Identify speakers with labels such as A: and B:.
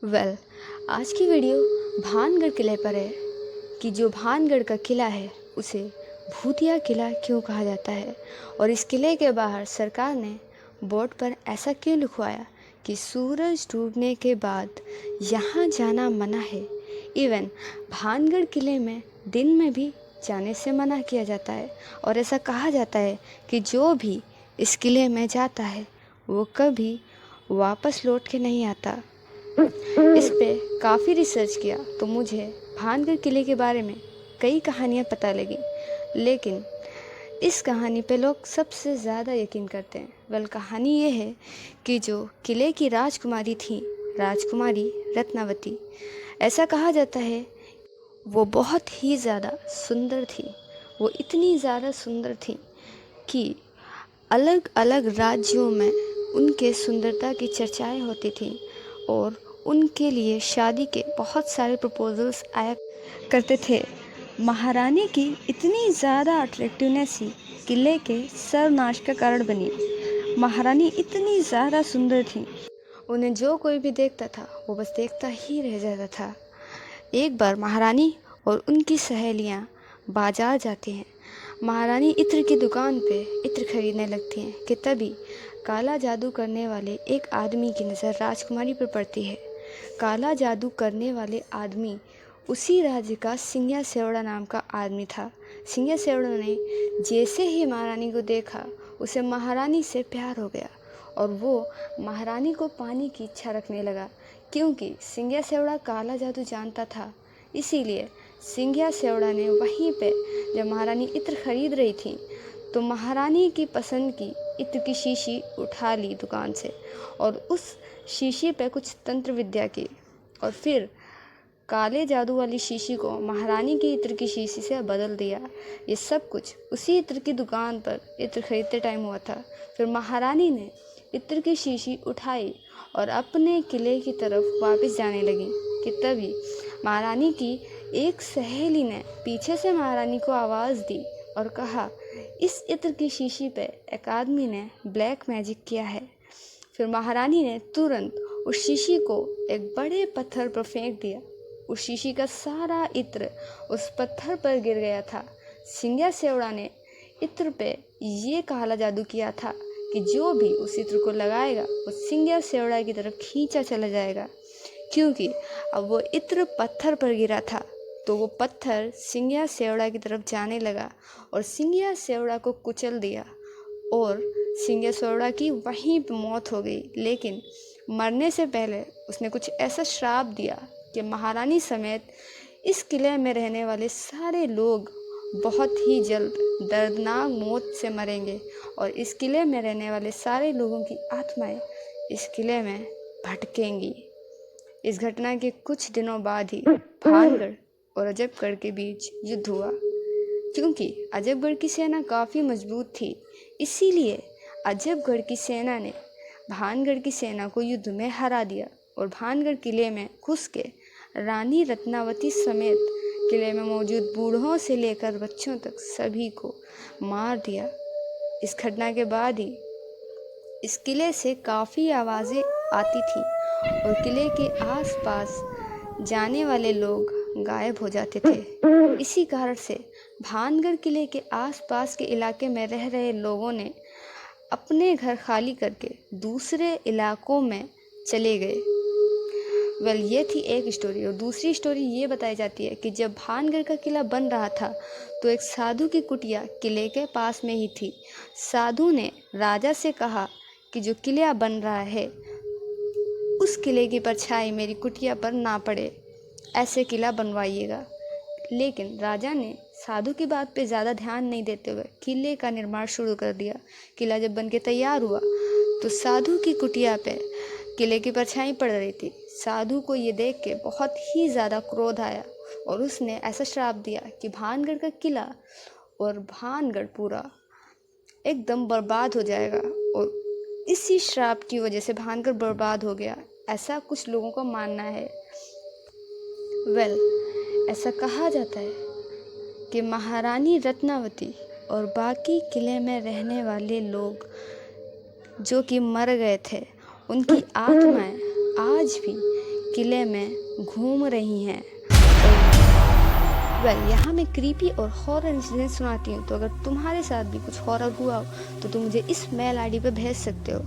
A: Well आज की video Bhangarh किले पर है कि जो भानगढ़ का किला है उसे भूतिया किला क्यों कहा जाता है और इस किले के बाहर सरकार ने बोर्ड पर ऐसा क्यों लिखवाया कि सूरज डूबने के बाद यहाँ जाना मना है। इवन भानगढ़ किले में दिन में भी जाने से मना किया जाता है और ऐसा कहा जाता है कि जो भी इस किले में जाता है वो कभी वापस लौट के नहीं आता। इस पे काफ़ी रिसर्च किया तो मुझे भानगढ़ किले के बारे में कई कहानियाँ पता लगी, लेकिन इस कहानी पे लोग सबसे ज़्यादा यकीन करते हैं। वेल कहानी ये है कि जो किले की राजकुमारी थी, राजकुमारी रत्नावती, ऐसा कहा जाता है वो बहुत ही ज़्यादा सुंदर थी। वो इतनी ज़्यादा सुंदर थी कि अलग अलग राज्यों में उनके सुंदरता की चर्चाएं होती थी और उनके लिए शादी के बहुत सारे प्रपोजल्स आया करते थे। महारानी की इतनी ज़्यादा अट्रैक्टिवनेस ही किले के सर्वनाश का कारण बनी। महारानी इतनी ज़्यादा सुंदर थी, उन्हें जो कोई भी देखता था वो बस देखता ही रह जाता था। एक बार महारानी और उनकी सहेलियां बाजार जाती हैं। महारानी इत्र की दुकान पे इत्र खरीदने लगती हैं कि तभी काला जादू करने वाले एक आदमी की नज़र राजकुमारी पर पड़ती है। काला जादू करने वाले आदमी उसी राज्य का सिंगिया सेवड़ा नाम का आदमी था। सिंगिया सेवड़ा ने जैसे ही महारानी को देखा उसे महारानी से प्यार हो गया और वो महारानी को पाने की इच्छा रखने लगा। क्योंकि सिंगिया सेवड़ा काला जादू जानता था, इसीलिए सिंगिया सेवड़ा ने वहीं पे जब महारानी इत्र खरीद रही थी तो महारानी की पसंद की इत्र की शीशी उठा ली दुकान से और उस शीशी पे कुछ तंत्र विद्या की और फिर काले जादू वाली शीशी को महारानी की इत्र की शीशी से बदल दिया। ये सब कुछ उसी इत्र की दुकान पर इत्र खरीदते टाइम हुआ था। फिर महारानी ने इत्र की शीशी उठाई और अपने किले की तरफ वापस जाने लगी कि तभी महारानी की एक सहेली ने पीछे से महारानी को आवाज़ दी और कहा, इस इत्र की शीशी पे एक आदमी ने ब्लैक मैजिक किया है। फिर महारानी ने तुरंत उस शीशी को एक बड़े पत्थर पर फेंक दिया। उस शीशी का सारा इत्र उस पत्थर पर गिर गया था। सिंगिया सेवड़ा ने इत्र पे ये काला जादू किया था कि जो भी उस इत्र को लगाएगा वो सिंगिया सेवड़ा की तरफ खींचा चला जाएगा। क्योंकि अब वो इत्र पत्थर पर गिरा था तो वो पत्थर सिंगिया सेवड़ा की तरफ जाने लगा और सिंगिया सेवड़ा को कुचल दिया और सिंगिया सेवड़ा की वहीं पर मौत हो गई। लेकिन मरने से पहले उसने कुछ ऐसा श्राप दिया कि महारानी समेत इस किले में रहने वाले सारे लोग बहुत ही जल्द दर्दनाक मौत से मरेंगे और इस किले में रहने वाले सारे लोगों की आत्माएं इस किले में भटकेंगी। इस घटना के कुछ दिनों बाद ही भानगढ़ और अजबगढ़ के बीच युद्ध हुआ। क्योंकि अजबगढ़ की सेना काफ़ी मजबूत थी, इसीलिए अजबगढ़ की सेना ने भानगढ़ की सेना को युद्ध में हरा दिया और भानगढ़ किले में घुस के रानी रत्नावती समेत किले में मौजूद बूढ़ों से लेकर बच्चों तक सभी को मार दिया। इस घटना के बाद ही इस किले से काफ़ी आवाज़ें आती थी और किले के आसपास जाने वाले लोग गायब हो जाते थे। इसी कारण से भानगढ़ किले के आसपास के इलाके में रह रहे लोगों ने अपने घर खाली करके दूसरे इलाकों में चले गए। वेल ये थी एक स्टोरी और दूसरी स्टोरी ये बताई जाती है कि जब भानगढ़ का किला बन रहा था तो एक साधु की कुटिया किले के पास में ही थी। साधु ने राजा से कहा कि जो किला बन रहा है उस किले की परछाई मेरी कुटिया पर ना पड़े, ऐसे किला बनवाइएगा। लेकिन राजा ने साधु की बात पे ज़्यादा ध्यान नहीं देते हुए किले का निर्माण शुरू कर दिया। किला जब बन के तैयार हुआ तो साधु की कुटिया पे किले की परछाई पड़ रही थी। साधु को ये देख के बहुत ही ज़्यादा क्रोध आया और उसने ऐसा श्राप दिया कि भानगढ़ का किला और भानगढ़ पूरा एकदम बर्बाद हो जाएगा और इसी श्राप की वजह से भानगढ़ बर्बाद हो गया, ऐसा कुछ लोगों का मानना है। वेल ऐसा कहा जाता है कि महारानी रत्नावती और बाकी किले में रहने वाले लोग जो कि मर गए थे उनकी आत्माएं आज भी किले में घूम रही हैं। वेल यहाँ मैं क्रीपी और हॉरर इंसिडेंट सुनाती हूँ, तो अगर तुम्हारे साथ भी कुछ हॉरर हुआ हो तो तुम मुझे इस मेल आईडी पे भेज सकते हो।